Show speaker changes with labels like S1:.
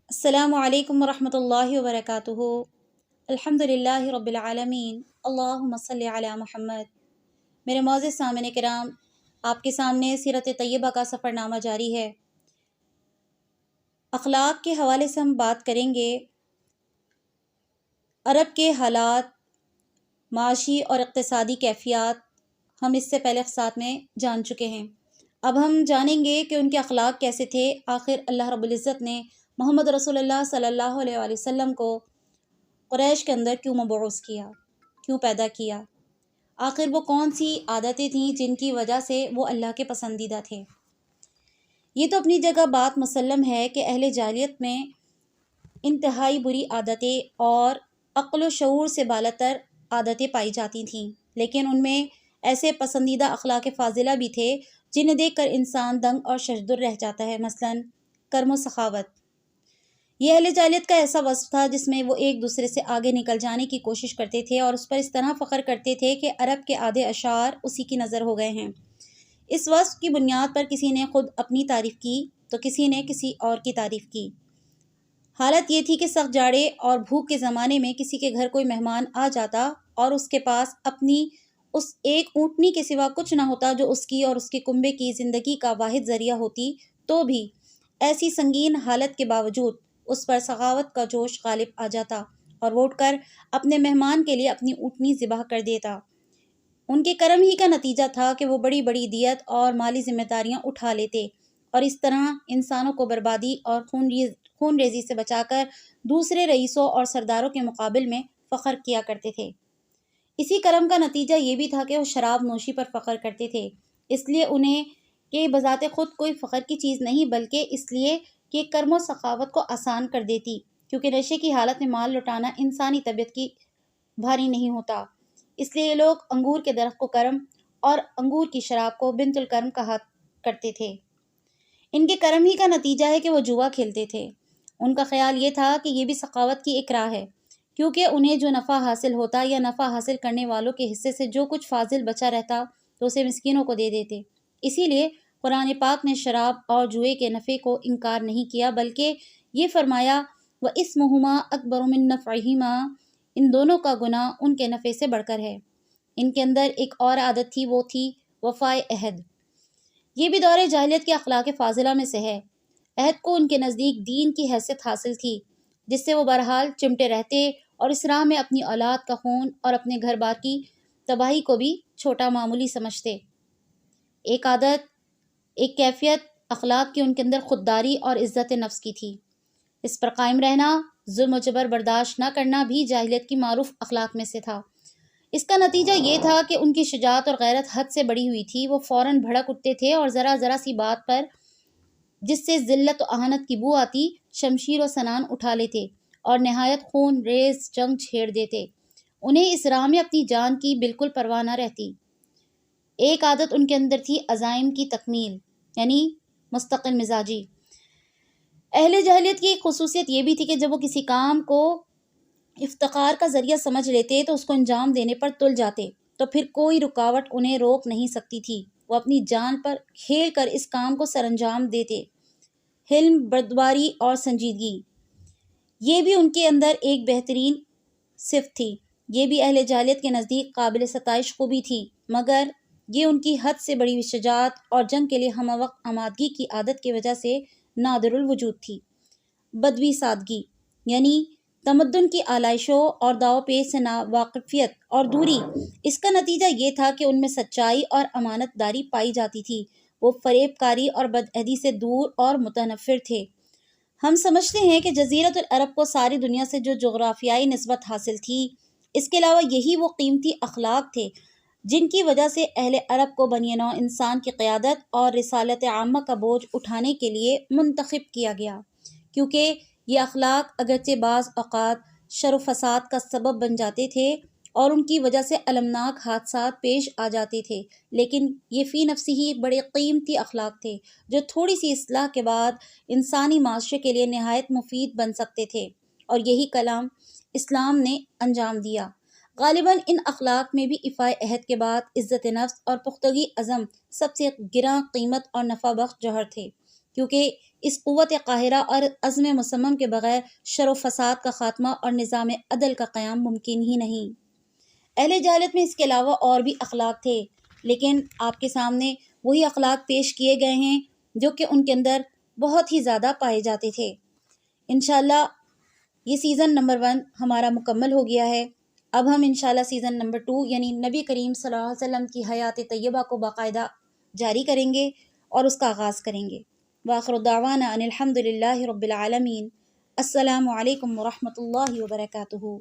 S1: السلام علیکم ورحمۃ اللہ وبرکاتہ۔ الحمد للہ رب العالمین، اللہم صلی علی محمد۔ میرے معزز سامعین کرام، آپ کے سامنے سیرت طیبہ کا سفر نامہ جاری ہے۔ اخلاق کے حوالے سے ہم بات کریں گے۔ عرب کے حالات، معاشی اور اقتصادی کیفیات ہم اس سے پہلے ساتھ میں جان چکے ہیں۔ اب ہم جانیں گے کہ ان کے اخلاق کیسے تھے۔ آخر اللہ رب العزت نے محمد رسول اللہ صلی اللہ علیہ وآلہ وسلم کو قریش کے اندر کیوں مبعوث کیا، کیوں پیدا کیا؟ آخر وہ کون سی عادتیں تھیں جن کی وجہ سے وہ اللہ کے پسندیدہ تھے؟ یہ تو اپنی جگہ بات مسلم ہے کہ اہل جاہلیت میں انتہائی بری عادتیں اور عقل و شعور سے بالاتر عادتیں پائی جاتی تھیں، لیکن ان میں ایسے پسندیدہ اخلاق فاضلہ بھی تھے جنہیں دیکھ کر انسان دنگ اور ششدر رہ جاتا ہے۔ مثلاً کرم و سخاوت۔ یہ اہل جاہلیت کا ایسا وصف تھا جس میں وہ ایک دوسرے سے آگے نکل جانے کی کوشش کرتے تھے اور اس پر اس طرح فخر کرتے تھے کہ عرب کے آدھے اشعار اسی کی نظر ہو گئے ہیں۔ اس وصف کی بنیاد پر کسی نے خود اپنی تعریف کی تو کسی نے کسی اور کی تعریف کی۔ حالت یہ تھی کہ سخت جاڑے اور بھوک کے زمانے میں کسی کے گھر کوئی مہمان آ جاتا اور اس کے پاس اپنی اس ایک اونٹنی کے سوا کچھ نہ ہوتا جو اس کی اور اس کے کنبے کی زندگی کا واحد ذریعہ ہوتی، تو بھی ایسی سنگین حالت کے باوجود اس پر سخاوت کا جوش غالب آ جاتا اور وہ اٹھ کر اپنے مہمان کے لیے اپنی اونٹنی ذبح کر دیتا۔ ان کے کرم ہی کا نتیجہ تھا کہ وہ بڑی بڑی دیت اور مالی ذمہ داریاں اٹھا لیتے اور اس طرح انسانوں کو بربادی اور خون ریزی سے بچا کر دوسرے رئیسوں اور سرداروں کے مقابل میں فخر کیا کرتے تھے۔ اسی کرم کا نتیجہ یہ بھی تھا کہ وہ شراب نوشی پر فخر کرتے تھے، اس لیے انہیں کہ بذات خود کوئی فخر کی چیز نہیں، بلکہ اس لیے کہ کرم و سخاوت کو آسان کر دیتی، کیونکہ نشے کی حالت میں مال لٹانا انسانی طبیعت کی بھاری نہیں ہوتا۔ اس لیے یہ لوگ انگور کے درخت کو کرم اور انگور کی شراب کو بنت الکرم کہا کرتے تھے۔ ان کے کرم ہی کا نتیجہ ہے کہ وہ جوا کھیلتے تھے۔ ان کا خیال یہ تھا کہ یہ بھی سخاوت کی ایک راہ ہے، کیونکہ انہیں جو نفع حاصل ہوتا یا نفع حاصل کرنے والوں کے حصے سے جو کچھ فاضل بچا رہتا تو اسے مسکینوں کو دے دیتے۔ اسی لیے قرآن پاک نے شراب اور جوئے کے نفع کو انکار نہیں کیا، بلکہ یہ فرمایا وَإِثْمُهُمَا أَكْبَرُ مِن نَفْعِهِمَا، ان دونوں کا گناہ ان کے نفع سے بڑھ کر ہے۔ ان کے اندر ایک اور عادت تھی، وہ تھی وفائے عہد۔ یہ بھی دور جاہلیت کے اخلاق فاضلہ میں سے ہے۔ عہد کو ان کے نزدیک دین کی حیثیت حاصل تھی، جس سے وہ بہرحال چمٹے رہتے اور اس راہ میں اپنی اولاد کا خون اور اپنے گھر بار کی تباہی کو بھی چھوٹا معمولی سمجھتے۔ ایک عادت، ایک کیفیت اخلاق کی ان کے اندر خودداری اور عزت نفس کی تھی۔ اس پر قائم رہنا، ظلم و جبر برداشت نہ کرنا بھی جاہلیت کی معروف اخلاق میں سے تھا۔ اس کا نتیجہ یہ تھا کہ ان کی شجاعت اور غیرت حد سے بڑھی ہوئی تھی۔ وہ فوراً بھڑک اٹھتے تھے اور ذرا ذرا سی بات پر جس سے ذلت و اہانت کی بو آتی، شمشیر و سنان اٹھا لیتے اور نہایت خون ریز جنگ چھیڑ دیتے۔ انہیں اس راہ میں اپنی جان کی بالکل پرواہ نہ رہتی۔ ایک عادت ان کے اندر تھی عزائم کی تکمیل، یعنی مستقل مزاجی۔ اہل جاہلیت کی ایک خصوصیت یہ بھی تھی کہ جب وہ کسی کام کو افتخار کا ذریعہ سمجھ لیتے تو اس کو انجام دینے پر تل جاتے، تو پھر کوئی رکاوٹ انہیں روک نہیں سکتی تھی۔ وہ اپنی جان پر کھیل کر اس کام کو سر انجام دیتے۔ حلم، بردباری اور سنجیدگی، یہ بھی ان کے اندر ایک بہترین صفت تھی۔ یہ بھی اہل جاہلیت کے نزدیک قابل ستائش خوبی تھی، مگر یہ ان کی حد سے بڑی شجاعت اور جنگ کے لیے ہمہ وقت آمادگی کی عادت کی وجہ سے نادر الوجود تھی۔ بدوی سادگی، یعنی تمدن کی آلائشوں اور داؤ پیچ سے ناواقفیت اور دوری، اس کا نتیجہ یہ تھا کہ ان میں سچائی اور امانت داری پائی جاتی تھی۔ وہ فریب کاری اور بدعہدی سے دور اور متنفر تھے۔ ہم سمجھتے ہیں کہ جزیرۃ العرب کو ساری دنیا سے جو جغرافیائی نسبت حاصل تھی، اس کے علاوہ یہی وہ قیمتی اخلاق تھے جن کی وجہ سے اہل عرب کو بنی نوع انسان کی قیادت اور رسالت عامہ کا بوجھ اٹھانے کے لیے منتخب کیا گیا، کیونکہ یہ اخلاق اگرچہ بعض اوقات شر و فساد کا سبب بن جاتے تھے اور ان کی وجہ سے المناک حادثات پیش آ جاتے تھے، لیکن یہ فی نفسی ہی بڑے قیمتی اخلاق تھے جو تھوڑی سی اصلاح کے بعد انسانی معاشرے کے لیے نہایت مفید بن سکتے تھے، اور یہی کلام اسلام نے انجام دیا۔ غالباً ان اخلاق میں بھی ایفائے عہد کے بعد عزت نفس اور پختگی عزم سب سے گراں قیمت اور نفع بخش جوہر تھے، کیونکہ اس قوت قاہرہ اور عزم مصمم کے بغیر شر و فساد کا خاتمہ اور نظام عدل کا قیام ممکن ہی نہیں۔ اہل جہالت میں اس کے علاوہ اور بھی اخلاق تھے، لیکن آپ کے سامنے وہی اخلاق پیش کیے گئے ہیں جو کہ ان کے اندر بہت ہی زیادہ پائے جاتے تھے۔ انشاءاللہ یہ سیزن نمبر 1 ہمارا مکمل ہو گیا ہے۔ اب ہم انشاءاللہ سیزن نمبر 2 یعنی نبی کریم صلی اللہ علیہ وسلم کی حیات طیبہ کو باقاعدہ جاری کریں گے اور اس کا آغاز کریں گے۔ وآخر دعوانا ان الحمد للہ رب العالمین۔ السلام علیکم ورحمۃ اللہ وبرکاتہ۔